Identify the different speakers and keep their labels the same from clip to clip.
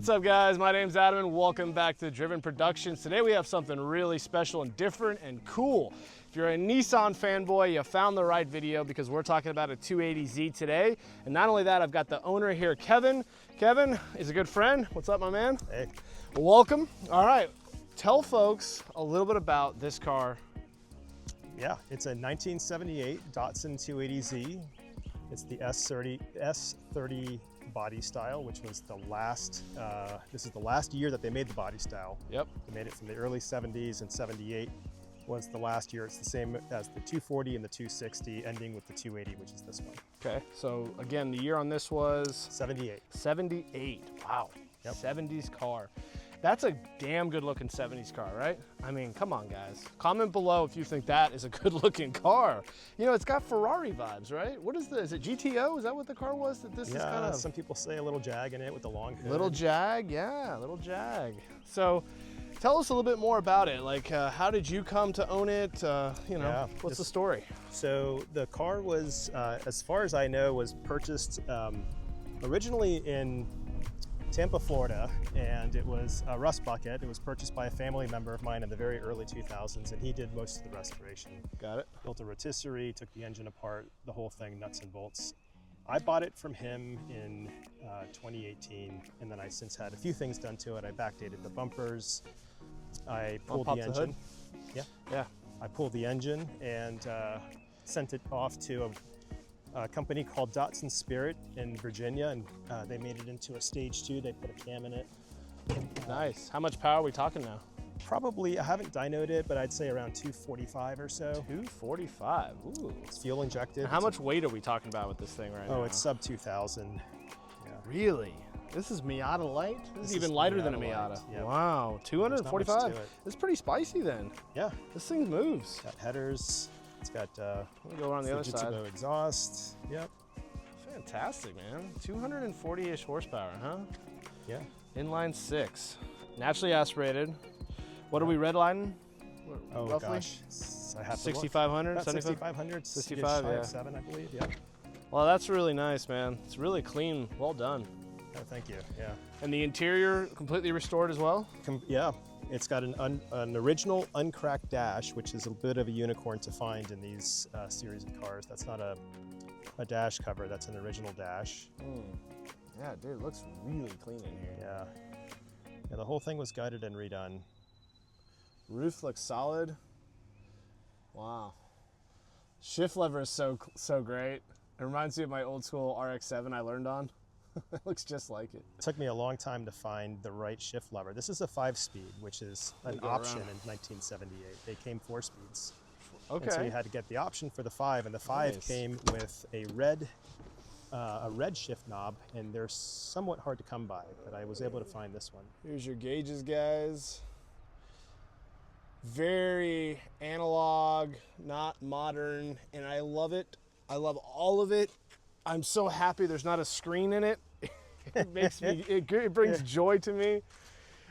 Speaker 1: What's up, guys? My name's Adam and welcome back to Driven Productions. Today we have something really special and different and cool. If you're a Nissan fanboy, you found the right video because we're talking about a 280Z today. And not only that, I've got the owner here, Kevin. Kevin is a good friend. What's up, my man?
Speaker 2: Hey.
Speaker 1: Welcome. All right, tell folks a little bit about this car.
Speaker 2: Yeah, it's a 1978 Datsun 280Z. It's the S30 body style, which was the last, this is the last year that they made the body style.
Speaker 1: Yep.
Speaker 2: They made it from the early 70s, and 78 was the last year. It's the same as the 240 and the 260, ending with the 280, which is this one.
Speaker 1: Okay, so again, the year on this was?
Speaker 2: 78.
Speaker 1: 78, wow.
Speaker 2: Yep.
Speaker 1: 70s car. That's a damn good looking 70s car, right? I mean, come on, guys. Comment below if you think that is a good looking car. You know, it's got Ferrari vibes, right? What is this? Is it GTO? Is that what the car was? That this is kind of...
Speaker 2: some people say a little Jag in it with the long hood.
Speaker 1: Little Jag, yeah, little Jag. So tell us a little bit more about it. Like, how did you come to own it? What's the story?
Speaker 2: So the car was, as far as I know, was purchased originally in Tampa, Florida, and it was a rust bucket. It was purchased by a family member of mine in the very early 2000s, and he did most of the restoration.
Speaker 1: Got it.
Speaker 2: Built a rotisserie, took the engine apart, the whole thing, nuts and bolts. I bought it from him in 2018, and then I since had a few things done to it. I backdated the bumpers, I pulled the engine.
Speaker 1: Yeah.
Speaker 2: I pulled the engine and sent it off to a company called Datsun Spirit in Virginia, and they made it into a stage 2. They put a cam in it.
Speaker 1: Nice. How much power are we talking now?
Speaker 2: Probably, I haven't dynoed it, but I'd say around 245 or so.
Speaker 1: 245, ooh.
Speaker 2: It's fuel injected.
Speaker 1: And how much weight are we talking about with this thing right now?
Speaker 2: Oh, it's sub 2,000. Yeah.
Speaker 1: Really? This is Miata light? This is even lighter than a Miata.
Speaker 2: Yep.
Speaker 1: Wow, 245. It's pretty spicy then.
Speaker 2: Yeah.
Speaker 1: This thing moves.
Speaker 2: Got headers. It's got
Speaker 1: let me go around the other side.
Speaker 2: Exhaust. Yep.
Speaker 1: Fantastic, man. 240-ish horsepower, huh?
Speaker 2: Yeah.
Speaker 1: Inline-six. Naturally aspirated. What are we redlining?
Speaker 2: Oh,
Speaker 1: roughly?
Speaker 2: Gosh. I have
Speaker 1: 6,500?
Speaker 2: 6,500.
Speaker 1: 65, yeah.
Speaker 2: 7, I believe, yeah.
Speaker 1: Well, that's really nice, man. It's really clean. Well done.
Speaker 2: Oh, thank you, yeah.
Speaker 1: And the interior completely restored as well?
Speaker 2: Yeah. It's got an original uncracked dash, which is a bit of a unicorn to find in these series of cars. That's not a dash cover, that's an original dash.
Speaker 1: Yeah, dude, it looks really clean in here.
Speaker 2: Yeah, the whole thing was gutted and redone.
Speaker 1: Roof looks solid. Wow. Shift lever is so great. It reminds me of my old school RX-7 I learned on. It looks just like it.
Speaker 2: It took me a long time to find the right shift lever. This is a 5-speed, which is an option in 1978. They came 4 speeds.
Speaker 1: Okay.
Speaker 2: And so you had to get the option for the 5, and the 5 came with a red shift knob, and they're somewhat hard to come by, but I was able to find this one.
Speaker 1: Here's your gauges, guys. Very analog, not modern, and I love it. I love all of it. I'm so happy there's not a screen in it. It makes me, it brings joy to me.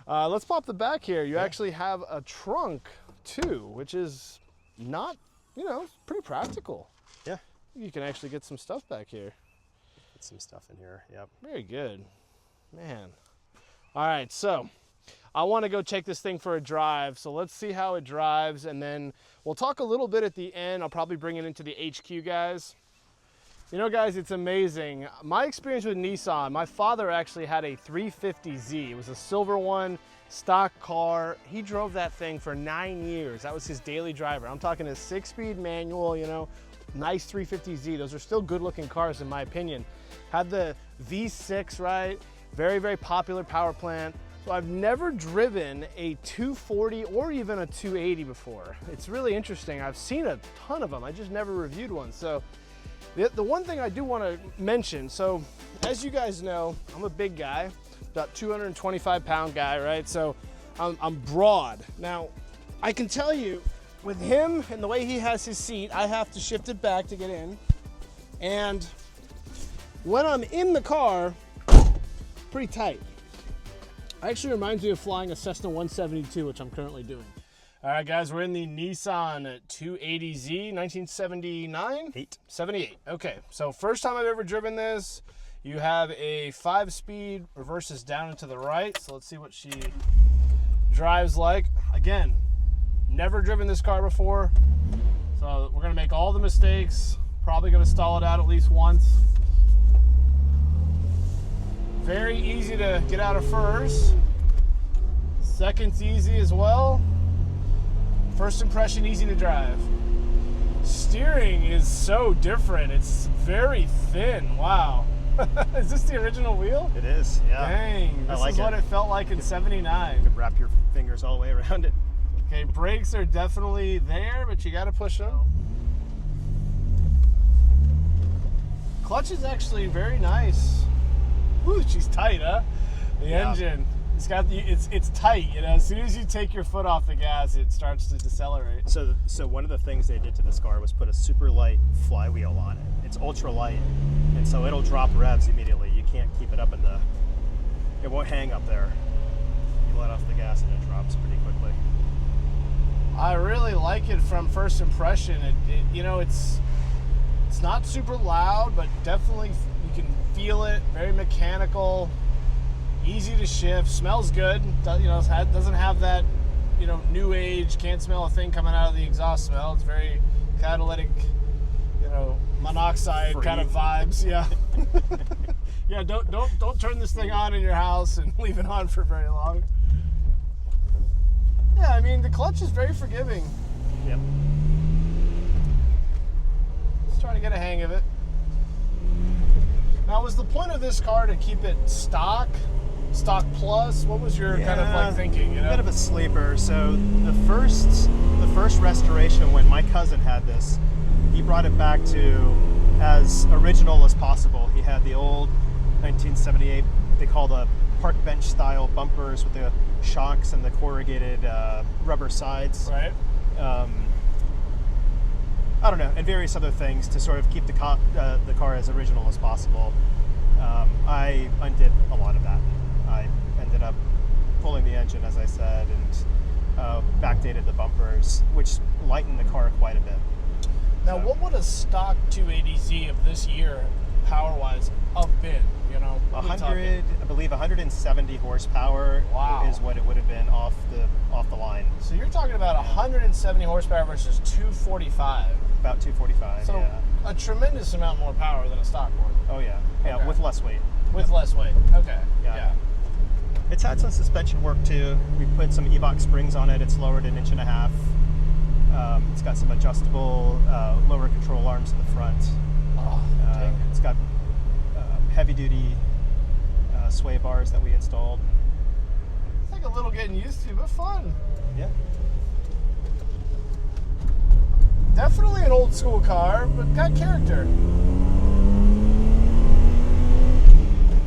Speaker 1: Let's pop the back here. You actually have a trunk too, which is not, pretty practical.
Speaker 2: Yeah.
Speaker 1: You can actually get some stuff back here.
Speaker 2: Get some stuff in here, yep.
Speaker 1: Very good, man. All right, so I want to go take this thing for a drive. So let's see how it drives, and then we'll talk a little bit at the end. I'll probably bring it into the HQ, guys. You know, guys, it's amazing. My experience with Nissan, my father actually had a 350Z. It was a silver one, stock car. He drove that thing for 9 years. That was his daily driver. I'm talking a 6-speed manual, nice 350Z. Those are still good looking cars in my opinion. Had the V6, right? Very, very popular power plant. So I've never driven a 240 or even a 280 before. It's really interesting. I've seen a ton of them. I just never reviewed one. So the one thing I do want to mention, so as you guys know, I'm a big guy, about 225-pound guy, right? So I'm broad. Now, I can tell you, with him and the way he has his seat, I have to shift it back to get in. And when I'm in the car, pretty tight. Actually reminds me of flying a Cessna 172, which I'm currently doing. All right, guys, we're in the Nissan 280Z, 1979? 78. Okay, so first time I've ever driven this. You have a 5-speed, reverses down and to the right. So let's see what she drives like. Again, never driven this car before. So we're gonna make all the mistakes. Probably gonna stall it out at least once. Very easy to get out of first. Second's easy as well. First impression, easy to drive. Steering is so different. It's very thin. Wow. Is this the original wheel?
Speaker 2: It is, yeah.
Speaker 1: Dang, this is what it felt like in '79.
Speaker 2: You can wrap your fingers all the way around it.
Speaker 1: Okay, brakes are definitely there, but you got to push them. Clutch is actually very nice. Woo, she's tight, huh? The engine. It's tight, you know. As soon as you take your foot off the gas, it starts to decelerate.
Speaker 2: So one of the things they did to this car was put a super light flywheel on it. It's ultra light, and so it'll drop revs immediately. You can't keep it up it won't hang up there. You let off the gas and it drops pretty quickly.
Speaker 1: I really like it from first impression. You know, it's not super loud, but definitely you can feel it. Very mechanical. Easy to shift, smells good. You know, doesn't have that, you know, new age, can't smell a thing coming out of the exhaust smell. It's very catalytic, you know, monoxide
Speaker 2: Free.
Speaker 1: kind of vibes. Yeah. Yeah. Don't turn this thing on in your house and leave it on for very long. Yeah, I mean the clutch is very forgiving.
Speaker 2: Yep.
Speaker 1: Just trying to get a hang of it. Now, was the point of this car to keep it stock plus? What was your kind of like thinking? You know,
Speaker 2: a bit of a sleeper. So the first restoration, when my cousin had this, he brought it back to as original as possible. He had the old 1978, they call the park bench style bumpers with the shocks and the corrugated rubber sides.
Speaker 1: right?
Speaker 2: I don't know, and various other things to sort of keep the car as original as possible. I undid a lot of that. I ended up pulling the engine, as I said, and backdated the bumpers, which lightened the car quite a bit.
Speaker 1: Now, what would a stock 280Z of this year, power-wise, have been? You know,
Speaker 2: 100, I believe 170 horsepower is what it would have been off the line.
Speaker 1: So you're talking about 170 horsepower versus 245.
Speaker 2: About 245.
Speaker 1: So
Speaker 2: yeah.
Speaker 1: a tremendous amount more power than a stock one.
Speaker 2: Oh yeah, yeah,
Speaker 1: Okay.
Speaker 2: with less weight.
Speaker 1: With less weight. Okay.
Speaker 2: Yeah. It's had some suspension work too. We put some E-box springs on it. It's lowered 1.5 inches. It's got some adjustable lower control arms in the front.
Speaker 1: Oh,
Speaker 2: It's got heavy-duty sway bars that we installed.
Speaker 1: it's like a little getting used to, but fun.
Speaker 2: Yeah.
Speaker 1: Definitely an old school car, but got character.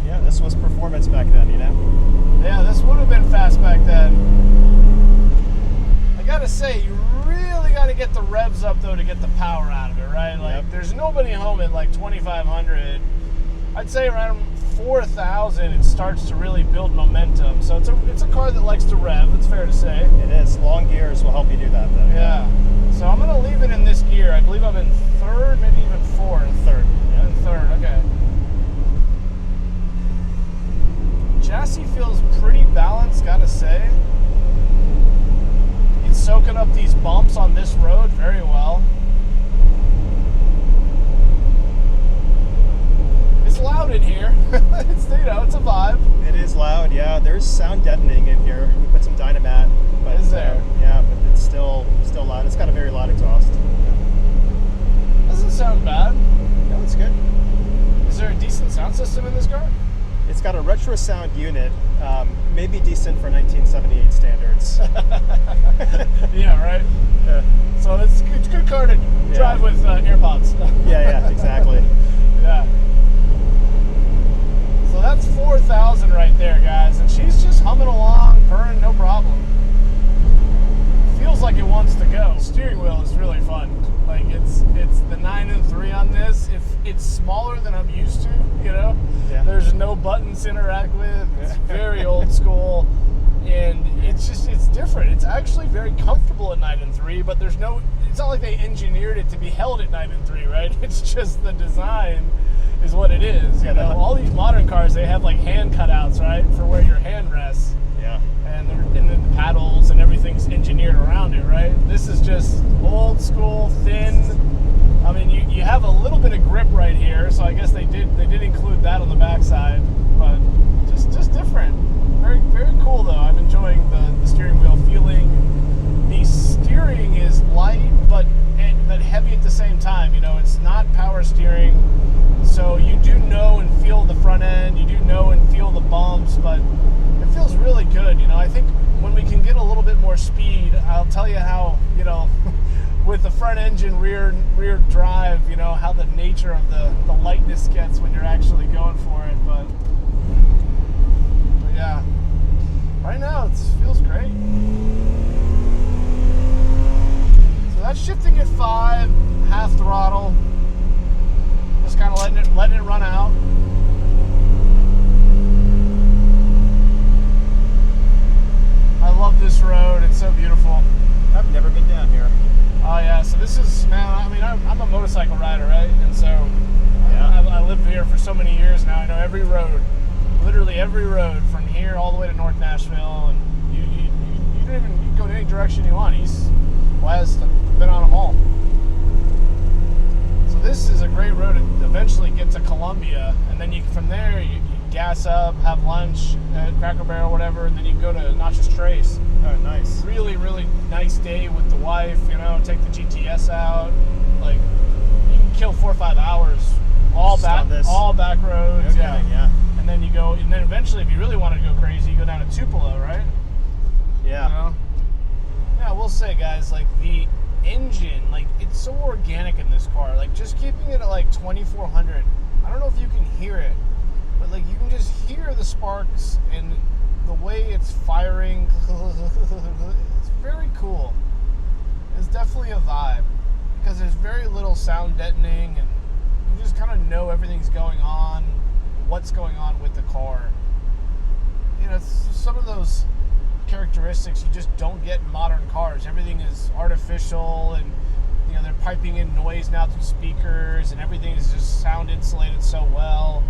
Speaker 2: Yeah, this was performance back then, you know?
Speaker 1: Yeah, this would have been fast back then. I gotta say, you really gotta get the revs up though to get the power out of it, right? Like, there's nobody home at like 2,500. I'd say around 4,000, it starts to really build momentum. So it's a car that likes to rev. It's fair to say.
Speaker 2: It is. Long gears will help you do that, though.
Speaker 1: Yeah. So I'm gonna leave it in this gear. I believe I'm in third, maybe even fourth.
Speaker 2: Third.
Speaker 1: Yeah, in third. Okay. Chassis feels pretty balanced, gotta say. It's soaking up these bumps on this road very well. It's loud in here. It's, you know, it's a vibe.
Speaker 2: It is loud, yeah. There's sound deadening in here. We put some Dynamat. But,
Speaker 1: Is there?
Speaker 2: Yeah, but it's still loud. It's got a very loud exhaust.
Speaker 1: Doesn't sound bad.
Speaker 2: No, it's good.
Speaker 1: Is there a decent sound system in this car?
Speaker 2: It's got a retro sound unit, maybe decent for 1978 standards.
Speaker 1: Yeah, right?
Speaker 2: Yeah.
Speaker 1: So it's a good car to drive with AirPods.
Speaker 2: Yeah, exactly.
Speaker 1: Yeah. So that's 4,000 right there, guys. And she's just humming along, purring, no problem. Feels like it wants to go. Steering wheel is really fun. Like it's the 9 and 3 on this. If it's smaller than I'm used to, you know,
Speaker 2: Yeah.
Speaker 1: there's no buttons to interact with. It's very old school. and it's different. It's actually very comfortable at 9.3, but it's not like they engineered it to be held at 9.3, right? It's just the design is what it is. You know, all these modern cars, they have like hand cutouts, right, for where your hand rests.
Speaker 2: Yeah.
Speaker 1: And then the paddles and everything's engineered around it, right? This is just old school, thin. I mean, you have a little bit of grip right here, so I guess they did include that on the backside, but just different. Very, very cool though. I'm enjoying the steering wheel feeling. The steering is light, but heavy at the same time. You know, it's not power steering, so you do know and feel the front end. You do know and feel the bumps, but it feels really good. You know, I think when we can get a little bit more speed, I'll tell you how, you know, with the front engine rear drive, you know, how the nature of the lightness gets when you're actually going for it. But yeah, right now it feels great. So that's shifting at 5, half throttle, just kind of letting it run out. I love this road. It's so beautiful.
Speaker 2: I've never been down here.
Speaker 1: Oh yeah, so this is, man, I mean, I'm a motorcycle rider, right? And so I lived here for so many years now. I know every road, literally every road from here all the way to North Nashville, and you can go in any direction you want, east, west. I've been on them all. So this is a great road to eventually get to Columbia, and then from there you gas up, have lunch at Cracker Barrel, whatever, and then you go to Natchez Trace.
Speaker 2: Oh, nice.
Speaker 1: Really, really nice day with the wife, you know, take the GTS out. Like, you can kill 4 or 5 hours, all back roads.
Speaker 2: No kidding, yeah.
Speaker 1: And then and then eventually, if you really wanted to go crazy, you go down to Tupelo, right?
Speaker 2: Yeah.
Speaker 1: You know? Yeah, I will say, guys, like, the engine, like, it's so organic in this car. Like, just keeping it at, like, 2,400, I don't know if you can hear it, but, like, you can just hear the sparks and the way it's firing. It's very cool. It's definitely a vibe because there's very little sound deadening, and you just kind of know everything's going on, what's going on with the car. You know, it's some of those characteristics you just don't get in modern cars. Everything is artificial, and you know, they're piping in noise now through speakers, and everything is just sound insulated so well.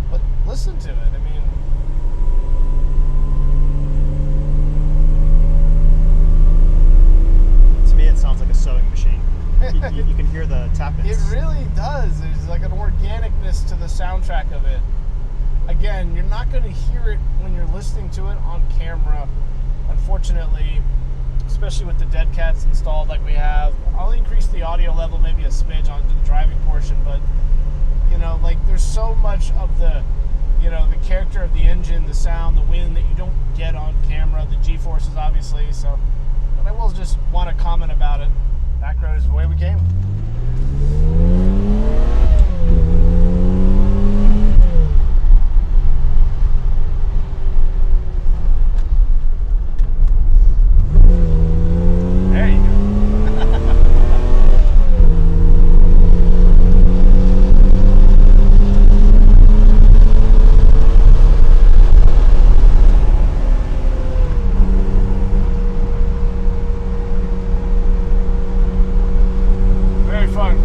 Speaker 1: But listen to it. I mean,
Speaker 2: to me it sounds like a sewing machine. You can hear the tap-ins.
Speaker 1: it really does. There's like an organicness to the soundtrack of it. Again, you're not going to hear it when you're listening to it on camera, unfortunately, especially with the dead cats installed like we have. I'll increase the audio level maybe a smidge on the driving portion, but you know, like, there's so much of the, you know, the character of the engine, the sound, the wind that you don't get on camera, the G-forces obviously. So, but I will just want to comment about it. Back road is the way we came. There you go. Very fun.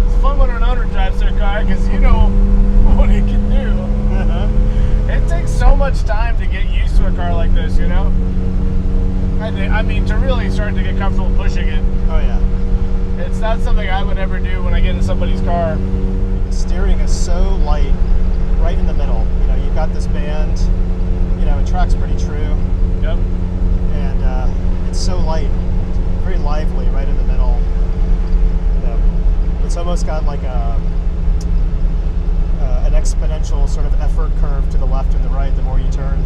Speaker 1: It's fun when an owner drives their car because you know what it can do. It takes so much time to get used to a car like this, you know? I mean, to really start to get comfortable pushing it.
Speaker 2: Oh yeah.
Speaker 1: It's not something I would ever do when I get in somebody's car.
Speaker 2: The steering is so light, right in the middle. You know, you've got this band, you know, it tracks pretty true.
Speaker 1: Yep.
Speaker 2: And it's so light, very lively, right in the middle. You know, it's almost got like an exponential sort of effort curve to the left and the right the more you turn.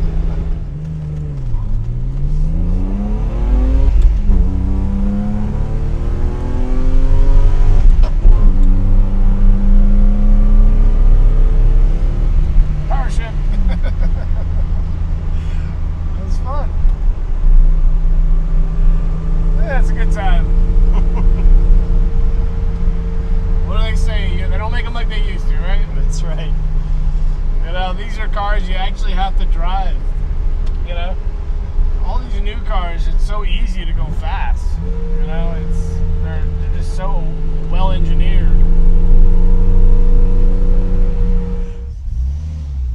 Speaker 1: Power shift. It was fun. Yeah, it's a good time. What do they say? They don't make them like they used to, right?
Speaker 2: That's right.
Speaker 1: Yeah. You know, these are cars you actually have to drive. You know, all these new cars, it's so easy to go fast. You know, they're just so well engineered.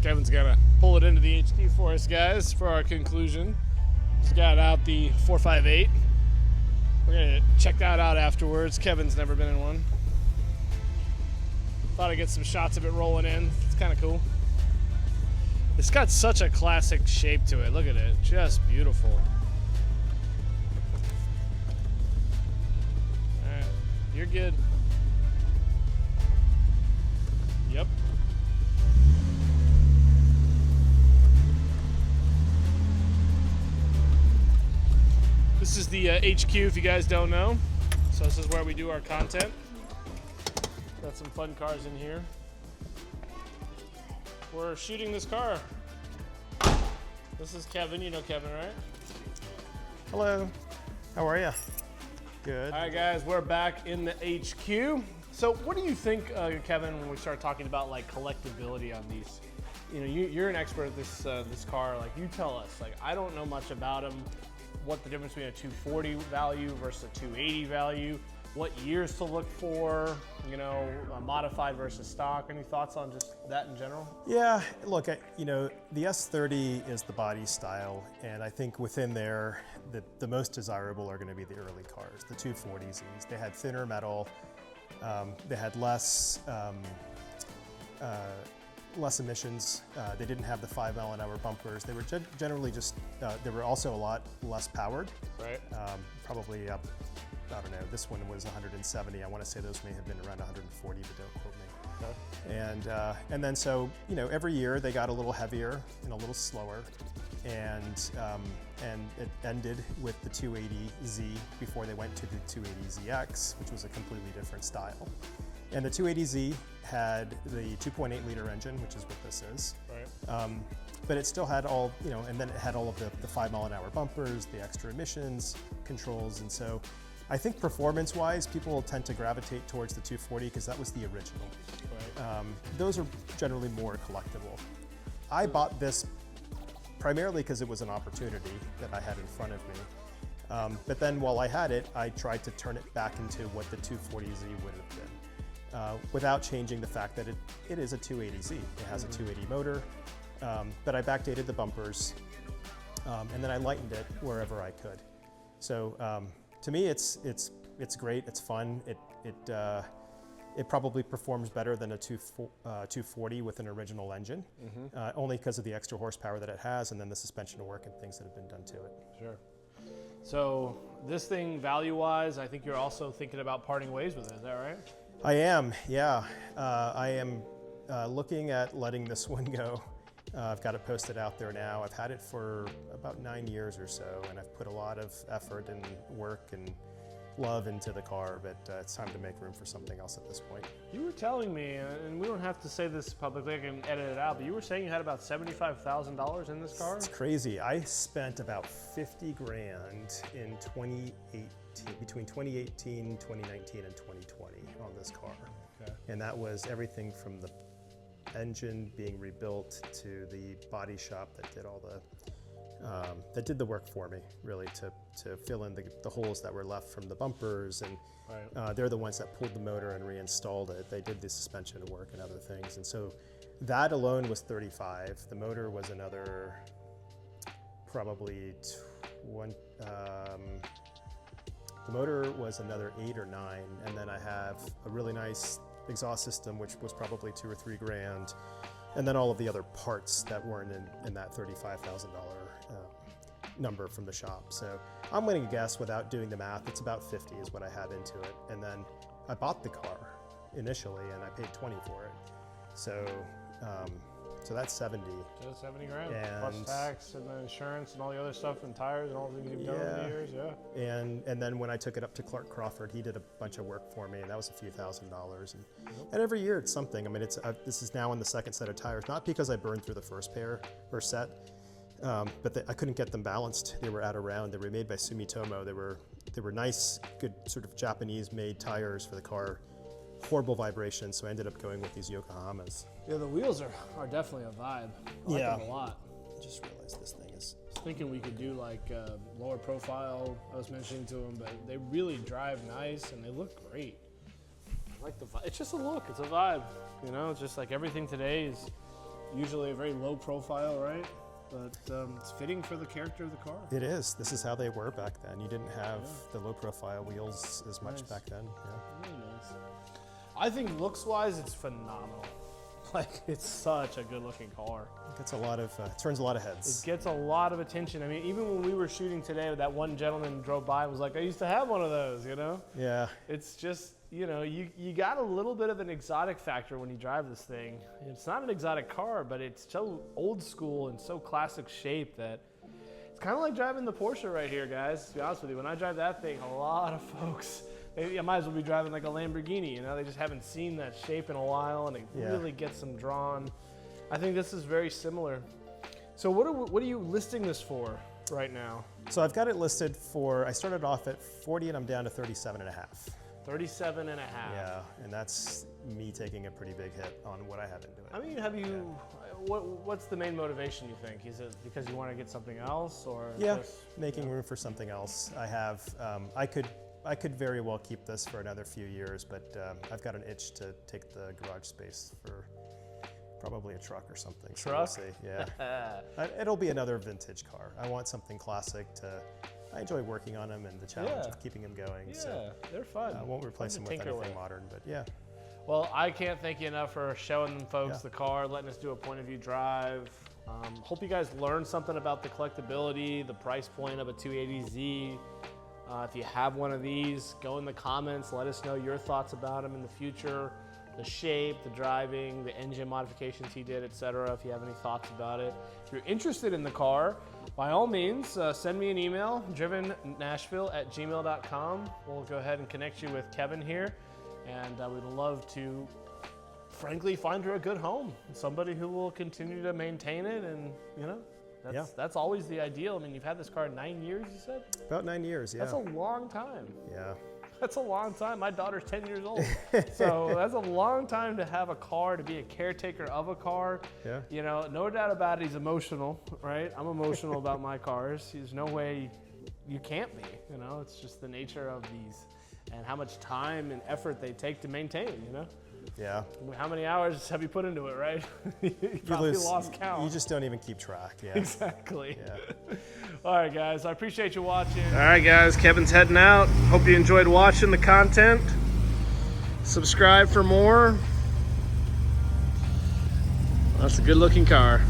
Speaker 1: Kevin's gonna pull it into the HQ for us, guys, for our conclusion. He's got out the 458. We're gonna check that out afterwards. Kevin's never been in one. Thought I'd get some shots of it rolling in. It's kind of cool. It's got such a classic shape to it. Look at it, just beautiful. All right, you're good. Yep. This is the HQ, if you guys don't know. So this is where we do our content. Got some fun cars in here. We're shooting this car. This is Kevin. You know Kevin, right?
Speaker 2: Hello. How are you? Good.
Speaker 1: All right, guys, we're back in the HQ. So what do you think, Kevin, when we start talking about like collectability on these? You know, you're an expert at this car. Like, you tell us. Like, I don't know much about them. What the difference between a 240 value versus a 280 value? What years to look for? You know, modified versus stock. Any thoughts on just that in general?
Speaker 2: Yeah, look, you know, the S30 is the body style, and I think within there, the most desirable are going to be the early cars, the 240Zs. They had thinner metal, they had less emissions. They didn't have the 5-mile-an-hour bumpers. They were generally just, they were also a lot less powered.
Speaker 1: Right.
Speaker 2: Probably up, I don't know, this one was 170. I want to say those may have been around 140, but don't quote me. Okay. And then so, you know, every year they got a little heavier and a little slower. And it ended with the 280Z before they went to the 280ZX, which was a completely different style. And the 280Z had the 2.8 liter engine, which is what this is. Right. But it still had all, you know, and then it had all of the 5-mile-an-hour bumpers, the extra emissions controls. And so I think performance-wise, people will tend to gravitate towards the 240 because that was the original. Right. Those are generally more collectible. I bought this primarily because it was an opportunity that I had in front of me. But then while I had it, I tried to turn it back into what the 240Z would have been, without changing the fact that it is a 280Z. It has a 280 motor, but I backdated the bumpers, and then I lightened it wherever I could. So to me, it's great. It's fun. It probably performs better than a 240 with an original engine, only because of the extra horsepower that it has, and then the suspension work and things that have been done to it.
Speaker 1: Sure. So this thing, value-wise, I think you're also thinking about parting ways with it. Is that right?
Speaker 2: I am, yeah. I am looking at letting this one go. I've got it posted out there now. I've had it for about 9 years or so, and I've put a lot of effort and work and love into the car, but it's time to make room for something else at this point. You
Speaker 1: were telling me, and we don't have to say this publicly, I can edit it out, but you were saying you had about $75,000 in this car?
Speaker 2: It's crazy. I spent about 50 grand in 2018, between 2018, 2019, and 2020 on this car. Okay. And that was everything from the engine being rebuilt to the body shop that did all the that did the work for me, really, to fill in the holes that were left from the bumpers, and right. They're the ones that pulled the motor and reinstalled it. They did the suspension work and other things, and so that alone was 35. The motor was another probably the motor was another 8 or 9, and then I have a really nice exhaust system, which was probably 2 or 3 grand, and then all of the other parts that weren't in that $35,000 number from the shop. So I'm going to guess, without doing the math, it's about 50 is what I have into it. And then I bought the car initially, and I paid 20 for it. So so that's 70.
Speaker 1: Just 70 grand, plus tax and the insurance and all the other stuff and tires and all the things you've done over the years, yeah.
Speaker 2: And then when I took it up to Clark Crawford, he did a bunch of work for me, and that was a few $1,000s. And every year it's something. I mean, this is now on the second set of tires, not because I burned through the first pair or set, but I couldn't get them balanced. They were out of round. They were made by Sumitomo. They were nice, good sort of Japanese-made tires for the car. horrible vibration, so I ended up going with these Yokohamas.
Speaker 1: Yeah, the wheels are definitely a vibe. I like them a lot.
Speaker 2: I just realized this thing is...
Speaker 1: I was thinking we could do like lower profile, I was mentioning to them, but they really drive nice and they look great. I like the vibe. It's just a look, it's a vibe. You know, it's just like everything today is usually a very low profile, right? But it's fitting for the character of the car.
Speaker 2: It is. This is how they were back then. You didn't have the low profile wheels as much back then. Yeah.
Speaker 1: Really nice. I think looks-wise, it's phenomenal. Like, it's such a good-looking car.
Speaker 2: It gets a lot of, turns a lot of heads.
Speaker 1: It gets a lot of attention. I mean, even when we were shooting today, that one gentleman drove by and was like, I used to have one of those, you know?
Speaker 2: Yeah.
Speaker 1: It's just, you know, you got a little bit of an exotic factor when you drive this thing. It's not an exotic car, but it's so old school and so classic shape that it's kind of like driving the Porsche right here, guys, to be honest with you. When I drive that thing, a lot of folks, I might as well be driving like a Lamborghini, you know? They just haven't seen that shape in a while, and it really gets them drawn. I think this is very similar. So what are you listing this for right now?
Speaker 2: So I've got it listed for, I started off at 40 and I'm down to 37 and a half.
Speaker 1: 37 and a half.
Speaker 2: Yeah, and that's me taking a pretty big hit on what I have into it.
Speaker 1: I mean, have you, what's the main motivation, you think? Is it because you want to get something else, or just,
Speaker 2: making room for something else. I have, I could very well keep this for another few years, but I've got an itch to take the garage space for probably a truck or something. So we'll see. Yeah. It'll be another vintage car. I want something classic I enjoy working on them and the challenge of keeping them going.
Speaker 1: Yeah,
Speaker 2: so
Speaker 1: they're fun.
Speaker 2: I won't replace them with anything modern, but yeah.
Speaker 1: Well, I can't thank you enough for showing them folks the car, letting us do a point of view drive. Hope you guys learned something about the collectability, the price point of a 280Z. If you have one of these, go in the comments, let us know your thoughts about them in the future, the shape, the driving, the engine modifications he did, etc. If you have any thoughts about it. If you're interested in the car, by all means, send me an email, drivennashville@gmail.com. We'll go ahead and connect you with Kevin here, and we'd love to, frankly, find her a good home, somebody who will continue to maintain it, and you know, that's always the ideal. I mean, you've had this car 9 years, you said?
Speaker 2: About 9 years, yeah.
Speaker 1: That's a long time.
Speaker 2: Yeah.
Speaker 1: That's a long time. My daughter's 10 years old. So that's a long time to have a car, to be a caretaker of a car.
Speaker 2: Yeah.
Speaker 1: You know, no doubt about it, he's emotional, right? I'm emotional about my cars. There's no way you can't be, you know? It's just the nature of these and how much time and effort they take to maintain, you know?
Speaker 2: Yeah.
Speaker 1: How many hours have you put into it, right? You probably lost count.
Speaker 2: You just don't even keep track, yeah.
Speaker 1: Exactly.
Speaker 2: Yeah.
Speaker 1: All right, guys, I appreciate you watching. All right, guys, Kevin's heading out. Hope you enjoyed watching the content. Subscribe for more. That's a good looking car.